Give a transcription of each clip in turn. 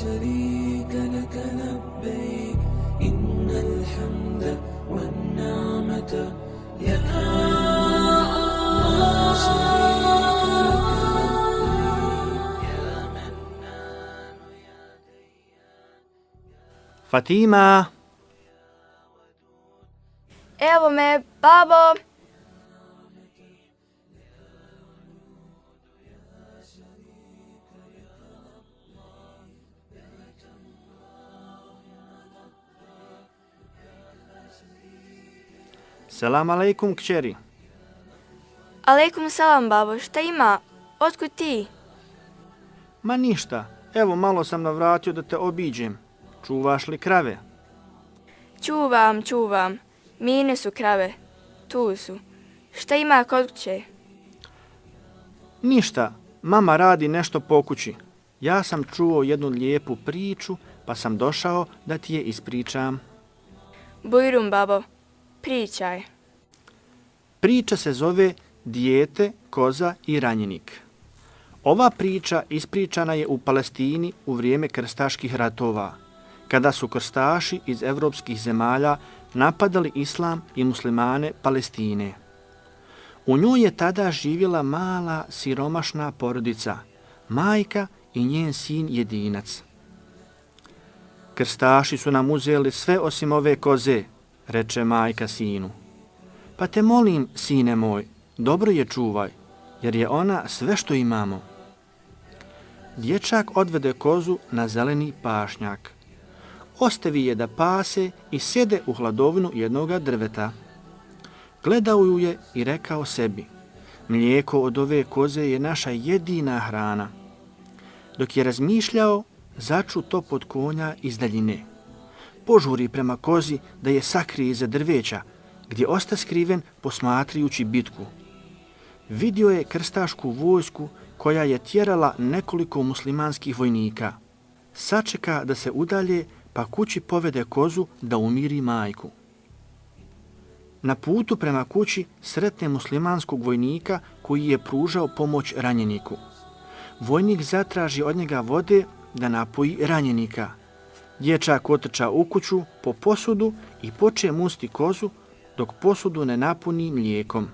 شريك لك لبيك إن الحمد والنعمة لك لا شريك لك لبيك يا منان يا ديان. Fatima, Evo me, babo. selam alejkum kćeri. Alejkum salam, babo. Šta ima? Otkud ti? Ma ništa, evo malo sam navratio da te obiđem. Čuvaš li krave? Čuvam. Mine su krave. Tu su. Šta ima kod kuće? Ništa, mama radi nešto po kući. Ja sam čuo jednu lijepu priču, pa sam došao da ti je ispričam. Bujrum, babo. Pričaj. Priča se zove Dijete, koza i ranjenik. Ova priča ispričana je u Palestini u vrijeme krstaških ratova, kada su krstaši iz evropskih zemalja napadali islam i muslimane Palestine. U njoj je tada živjela mala siromašna porodica, majka i njen sin jedinac. Krstaši su nam uzeli sve osim ove koze, reče majka sinu. Pa te molim, sine moj, dobro je čuvaj, jer je ona sve što imamo. Dječak odvede kozu na zeleni pašnjak. Ostavi je da pase i sjede u hladovinu jednoga drveta. Gledao ju je i rekao sebi, mlijeko od ove koze je naša jedina hrana. Dok je razmišljao, začu topot konja iz daljine. Požuri prema kozi da je sakrije iza drveća, gdje osta skriven posmatrajući bitku. Vidio je krstašku vojsku koja je tjerala nekoliko muslimanskih vojnika. Sačeka da se udalje, pa kući povede kozu da umiri majku. Na putu prema kući sretne muslimanskog vojnika koji je pružao pomoć ranjeniku. Vojnik zatraži od njega vode da napoji ranjenika. Dječak otrča u kuću po posudu i poče musti kozu dok posudu ne napuni mlijekom.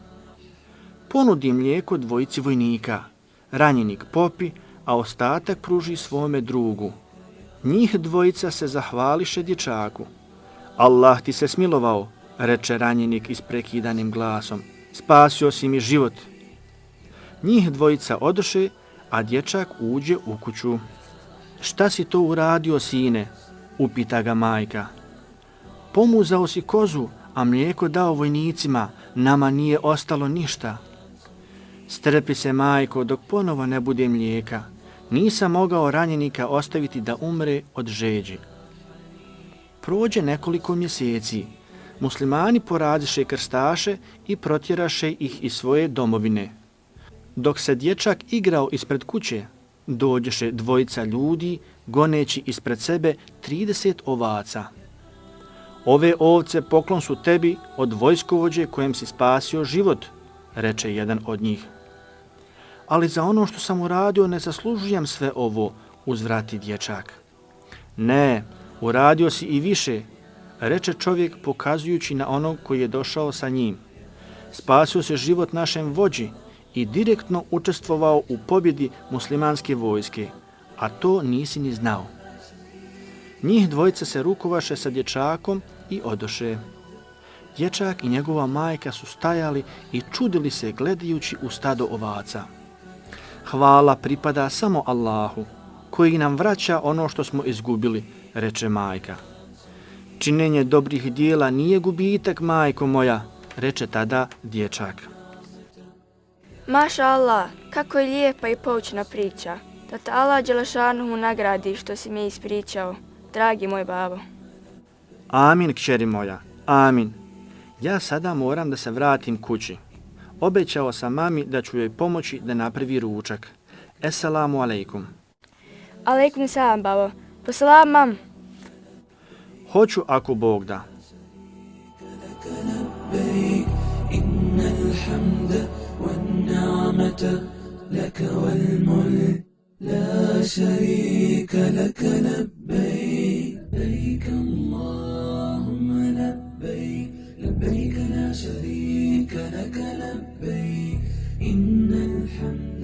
Ponudi mlijeko dvojici vojnika. Ranjenik popi, a ostatak pruži svome drugu. Njih dvojica se zahvališe dječaku. Allah ti se smilovao, reče ranjenik isprekidanim glasom. Spasio si mi život. Njih dvojica odoše, a dječak uđe u kuću. Šta si to uradio, sine? Upita ga majka. Pomuzao si kozu, a mlijeko dao vojnicima, nama nije ostalo ništa. Strpi se, majko, dok ponovo ne bude mlijeka. Nisam mogao ranjenika ostaviti da umre od žeđi. Prođe nekoliko mjeseci. Muslimani poradiše krstaše i protjeraše ih iz svoje domovine. Dok se dječak igrao ispred kuće, dođeše dvojica ljudi goneći ispred sebe 30 ovaca. Ove ovce poklon su tebi od vojskovođe kojem si spasio život, reče jedan od njih. Ali za ono što sam uradio ne zaslužujem sve ovo, uzvrati dječak. Ne, uradio si i više, reče čovjek pokazujući na onog koji je došao sa njim. Spasio se život našem vođi i direktno učestvovao u pobjedi muslimanske vojske, a to nisi ni znao. Njih dvojica se rukovaše sa dječakom i odoše. Dječak i njegova majka su stajali i čudili se gledajući u stado ovaca. Hvala pripada samo Allahu, koji nam vraća ono što smo izgubili, reče majka. Činjenje dobrih dijela nije gubitak, majko moja, reče tada dječak. Maša Allah, kako je lijepa i poučna priča. Da te Allah Đelešanuhu nagradi što si mi ispričao, dragi moj babo. Amin, kćeri moja, amin. Ja sada moram da se vratim kući. Obećao sam mami da ću joj pomoći da napravi ručak. Esselamu alejkum. Alejkum salam, babo. Posalam, mam. Hoću ako Bog da. إن الحمد والنعمة لك والملك لا شريك لك لبيك لبيك اللهم لبيك لبيك لا شريك لك لبيك إن الحمد